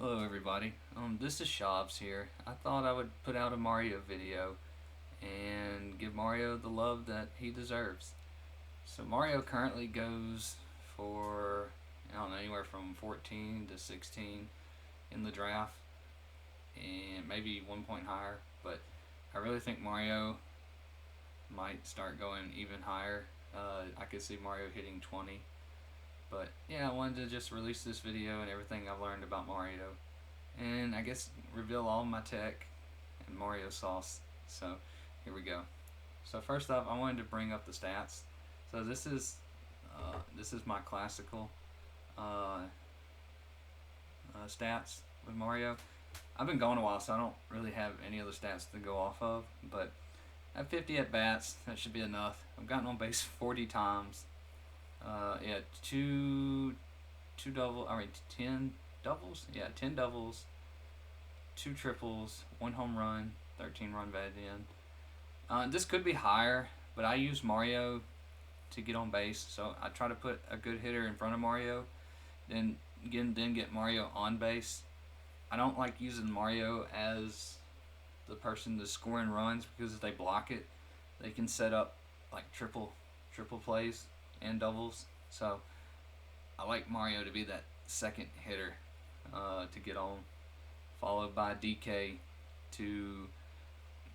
Hello everybody, this is Shabs here. I thought I would put out a Mario video and give Mario the love that he deserves. So Mario currently goes for, I don't know, anywhere from 14 to 16 in the draft and maybe 1 point higher, but I really think Mario might start going even higher. I could see Mario hitting 20. But yeah, I wanted to just release this video and everything I've learned about Mario, and I guess reveal all my tech and Mario sauce. So here we go. So first off, I wanted to bring up the stats. So this is my classical uh, stats with Mario. I've been going a while, so I don't really have any other stats to go off of. But I have 50 at bats. That should be enough. I've gotten on base 40 times. Yeah, two double. I mean, 10 doubles. Yeah, 10 doubles, two triples, one home run, 13 run batted in. This could be higher, but I use Mario to get on base, so I try to put a good hitter in front of Mario, then get Mario on base. I don't like using Mario as the person to score in runs because if they block it, they can set up like triple plays and doubles. So I like Mario to be that second hitter to get on, followed by DK to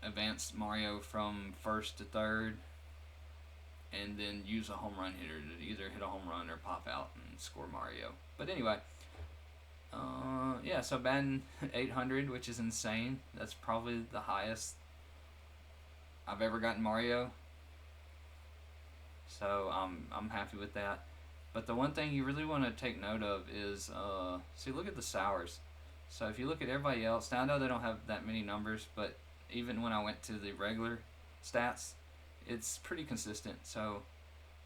advance Mario from first to third, and then use a home run hitter to either hit a home run or pop out and score Mario. But anyway, yeah, so batting 800, which is insane. That's probably the highest I've ever gotten Mario. So I'm happy with that. But the one thing you really want to take note of is, see, look at the sours. So if you look at everybody else, now I know they don't have that many numbers, but even when I went to the regular stats, it's pretty consistent. So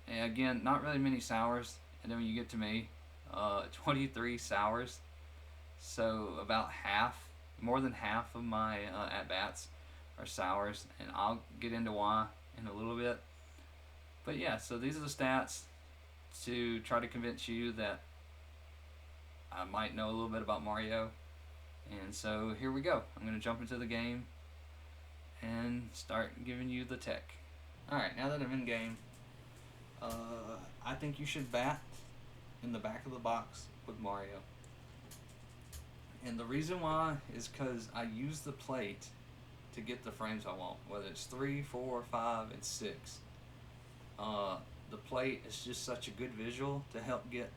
again, not really many sours, and then when you get to me, 23 sours. So about half, more than half of my at bats are sours, and I'll get into why in a little bit. But yeah, so these are the stats to try to convince you that I might know a little bit about Mario. And so here we go. I'm going to jump into the game and start giving you the tech. Alright, now that I'm in game, I think you should bat in the back of the box with Mario. And the reason why is because I use the plate to get the frames I want, whether it's 3, 4, 5, and 6. The plate is just such a good visual to help get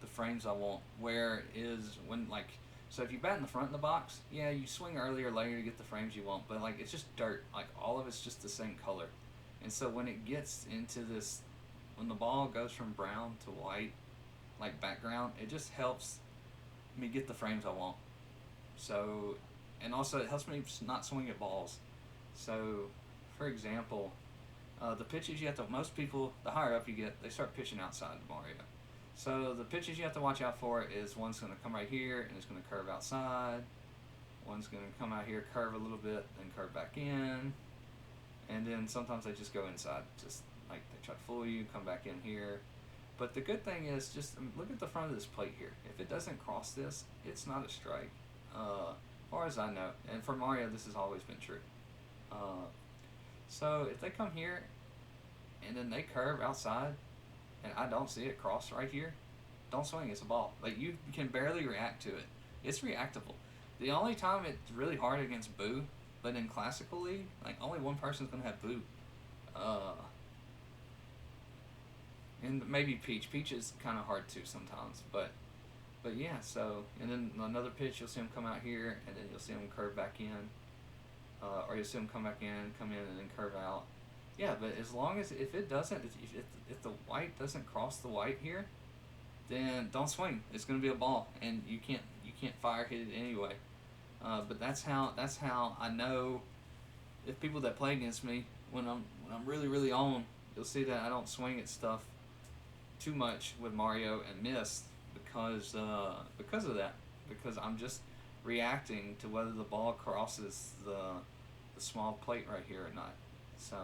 the frames I want. Where is when like, so if you bat in the front of the box, yeah, you swing early or later to get the frames you want, but like it's just dirt. Like all of it's just the same color, and so when it gets into this, when the ball goes from brown to white, like background, it just helps me get the frames I want. So, and also it helps me not swing at balls. So, for example, the pitches you have to, most people, the higher up you get, they start pitching outside the Mario. So the pitches you have to watch out for is one's going to come right here and it's going to curve outside. One's going to come out here, curve a little bit, then curve back in. And then sometimes they just go inside, just like they try to fool you, come back in here. But the good thing is just look at the front of this plate here. If it doesn't cross this, it's not a strike. As far as I know. And for Mario, this has always been true. So if they come here and then they curve outside and I don't see it cross right here, don't swing, it's a ball. Like you can barely react to it. It's reactable. The only time it's really hard against Boo, but in Classical League, like only one person's gonna have Boo. And maybe Peach. Peach is kind of hard too sometimes, but yeah. So and then another pitch, you'll see him come out here, and then you'll see him curve back in. Or you'll see them come back in, come in, and then curve out. Yeah, but as long as if it doesn't, if the white doesn't cross the white here, then don't swing. It's going to be a ball, and you can't fire hit it anyway. But that's how I know if people that play against me when I'm really on, you'll see that I don't swing at stuff too much with Mario and miss because of that, because I'm just reacting to whether the ball crosses the small plate right here or not. So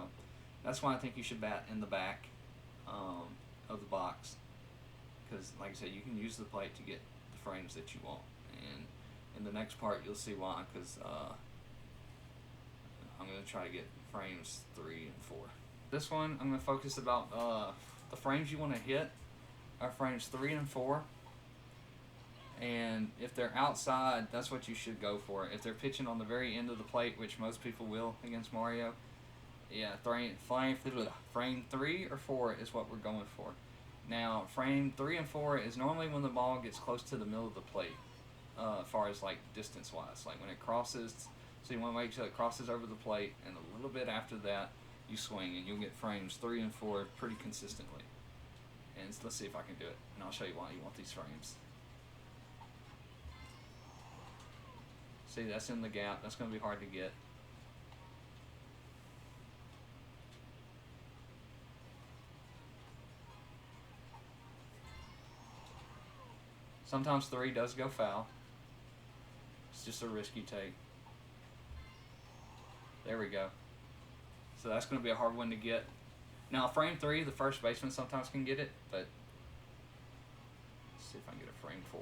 that's why I think you should bat in the back of the box, because like I said, you can use the plate to get the frames that you want. In the next part, you'll see why, because I'm going to try to get frames 3 and 4. This one, I'm going to focus about the frames you want to hit are frames 3 and 4. And if they're outside, that's what you should go for. If they're pitching on the very end of the plate, which most people will against Mario, yeah, frame 3 or 4 is what we're going for. Now, frame 3 and 4 is normally when the ball gets close to the middle of the plate, as far as like distance wise. Like when it crosses, so you want to wait till it crosses over the plate, and a little bit after that, you swing, and you'll get frames 3 and 4 pretty consistently. And let's see if I can do it, and I'll show you why you want these frames. See, that's in the gap. That's going to be hard to get. Sometimes 3 does go foul. It's just a risk you take. There we go. So that's going to be a hard one to get. Now, frame 3, the first baseman sometimes can get it, but let's see if I can get a frame 4.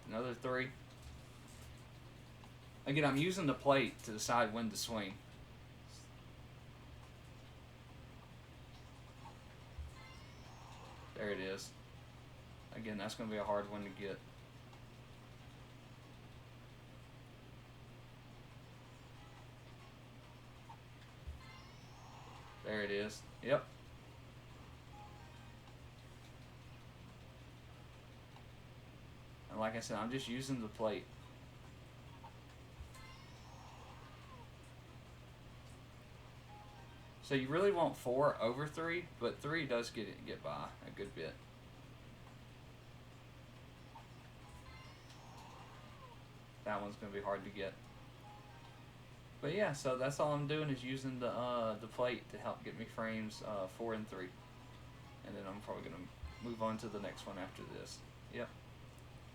Another 3. Again, I'm using the plate to decide when to swing. There it is. Again, that's going to be a hard one to get. There it is. Yep. And like I said, I'm just using the plate. So you really want 4 over 3, but 3 does get by a good bit. That one's going to be hard to get. But yeah, so that's all I'm doing is using the plate to help get me frames 4 and 3. And then I'm probably going to move on to the next one after this. Yep.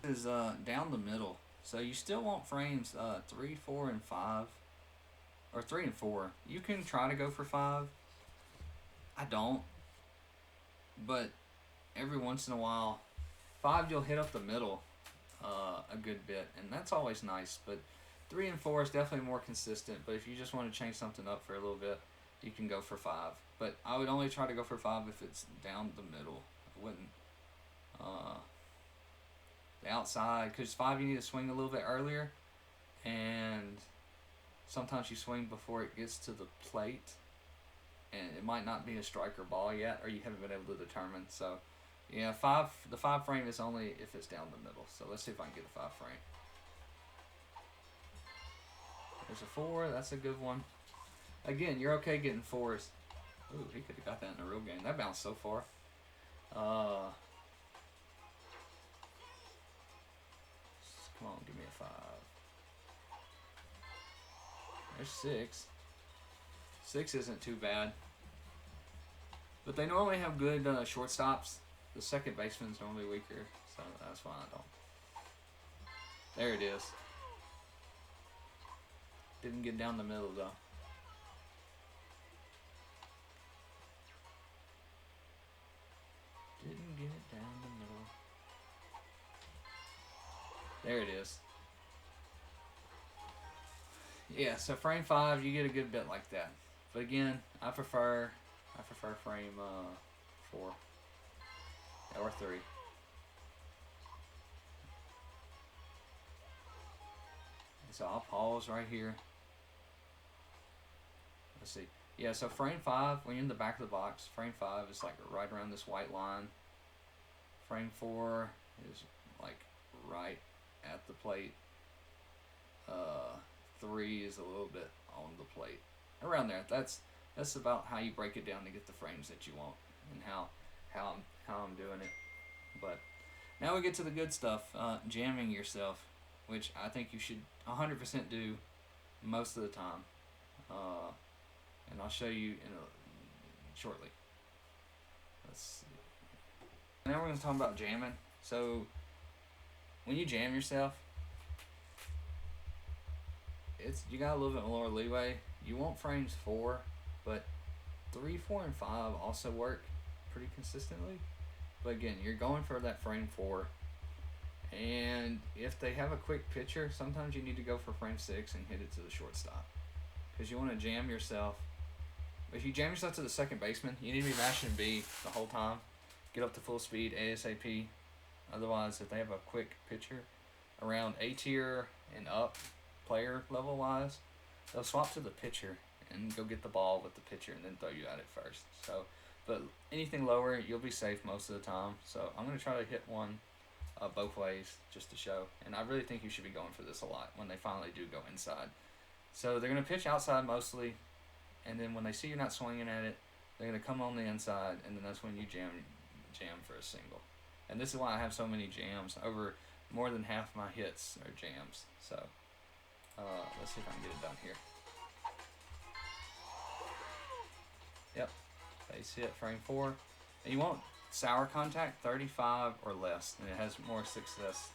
This is down the middle. So you still want frames 3, 4, and 5. Or 3 and 4. You can try to go for 5. I don't. But every once in a while, 5 you'll hit up the middle a good bit. And that's always nice. But 3 and 4 is definitely more consistent. But if you just want to change something up for a little bit, you can go for 5. But I would only try to go for 5 if it's down the middle. I wouldn't. The outside, because 5 you need to swing a little bit earlier. And sometimes you swing before it gets to the plate, and it might not be a striker ball yet, or you haven't been able to determine. So, yeah, the 5 frame is only if it's down the middle. So let's see if I can get a 5 frame. There's a 4. That's a good one. Again, you're okay getting 4s. Ooh, he could have got that in a real game. That bounced so far. Come on, give me a 5. There's 6. 6 isn't too bad. But they normally have good shortstops. The second baseman's normally weaker, so that's fine. I don't. There it is. Didn't get down the middle though. Didn't get it down the middle. There it is. Yeah, so frame 5, you get a good bit like that. But again, I prefer frame 4 or 3. So I'll pause right here. Let's see. Yeah, so frame 5, when you're in the back of the box, frame 5 is like right around this white line. Frame 4 is like right at the plate. 3 is a little bit on the plate. Around there. That's about how you break it down to get the frames that you want, and how I'm doing it. But now we get to the good stuff, jamming yourself, which I think you should 100% do most of the time. And I'll show you shortly. Let's see. Now we're going to talk about jamming. So when you jam yourself, you got a little bit more leeway. You want frames 4, but 3, 4, and 5 also work pretty consistently. But again, you're going for that frame 4. And if they have a quick pitcher, sometimes you need to go for frame 6 and hit it to the shortstop. Because you want to jam yourself. If you jam yourself to the second baseman, you need to be mashing B the whole time. Get up to full speed ASAP. Otherwise, if they have a quick pitcher around A tier and up, player level wise, they'll swap to the pitcher and go get the ball with the pitcher and then throw you at it first. So, but anything lower, you'll be safe most of the time. So I'm going to try to hit one both ways just to show. And I really think you should be going for this a lot when they finally do go inside. So they're going to pitch outside mostly, and then when they see you're not swinging at it, they're going to come on the inside, and then that's when you jam for a single. And this is why I have so many jams. Over more than half my hits are jams. So let's see if I can get it done here. Yep, base hit, frame 4. And you want sour contact 35 or less, and it has more success.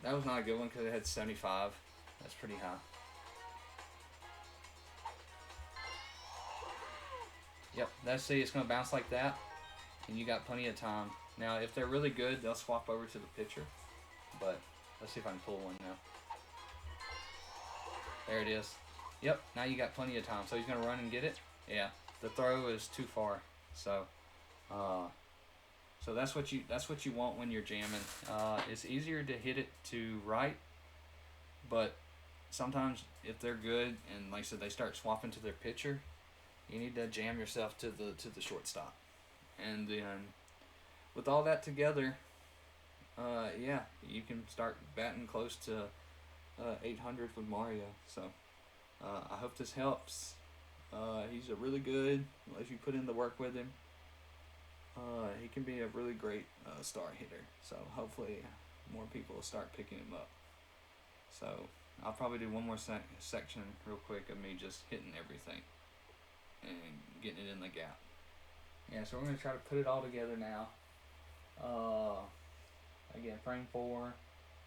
That was not a good one because it had 75. That's pretty high. Yep, that's see, it's going to bounce like that, and you got plenty of time. Now, if they're really good, they'll swap over to the pitcher, but let's see if I can pull one now. There it is. Yep, now you got plenty of time. So he's going to run and get it. Yeah, the throw is too far. So so that's what you want when you're jamming. It's easier to hit it to right, but sometimes if they're good and like I said they start swapping to their pitcher, you need to jam yourself to the shortstop. And then with all that together, yeah, you can start batting close to 800 with Mario. So I hope this helps. He's a really good, if you put in the work with him, he can be a really great star hitter. So hopefully more people will start picking him up. So I'll probably do one more section real quick of me just hitting everything and getting it in the gap. Yeah, so we're going to try to put it all together now. Again, frame 4,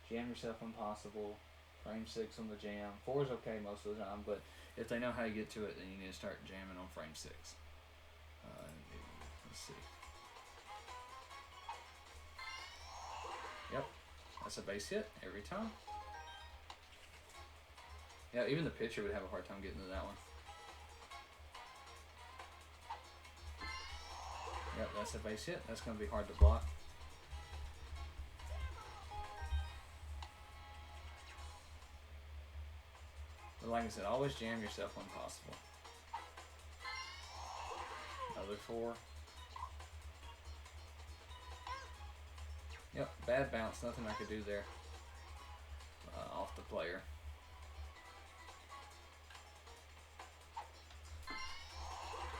jam yourself when possible. Frame 6 on the jam. 4 is okay most of the time, but if they know how to get to it, then you need to start jamming on frame 6. Let's see. Yep, that's a base hit every time. Yeah, even the pitcher would have a hard time getting to that one. Yep, that's a base hit. That's going to be hard to block. But like I said, always jam yourself when possible. Another 4. Yep, bad bounce. Nothing I could do there. Off the player.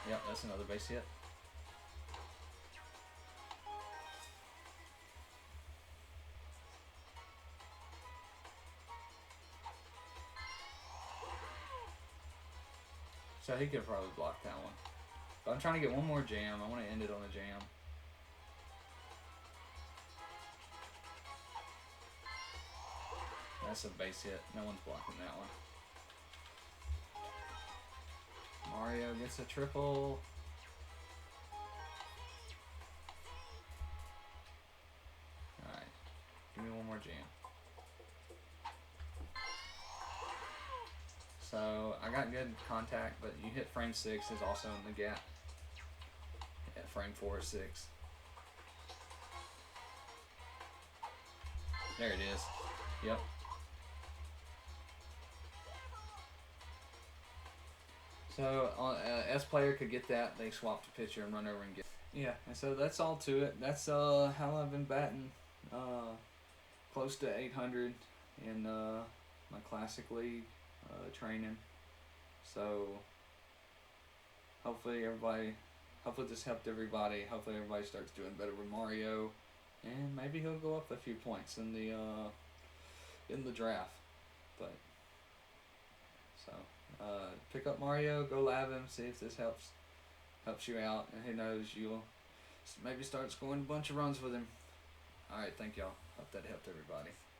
Yep, that's another base hit. So he could probably block that one. But I'm trying to get one more jam. I want to end it on a jam. That's a base hit. No one's blocking that one. Mario gets a triple. Alright. Give me one more jam. So I got good contact, but you hit frame 6 is also in the gap. Yeah, frame 4 or 6. There it is. Yep. So S player could get that. They swap the pitcher and run over and get. Yeah, and so that's all to it. That's how I've been batting close to 800 in my classic league training. So hopefully this helped everybody. Hopefully everybody starts doing better with Mario, and maybe he'll go up a few points in the draft. But so pick up Mario, go lab him, see if this helps you out, and who knows, you'll maybe start scoring a bunch of runs with him. Alright, thank y'all. Hope that helped everybody.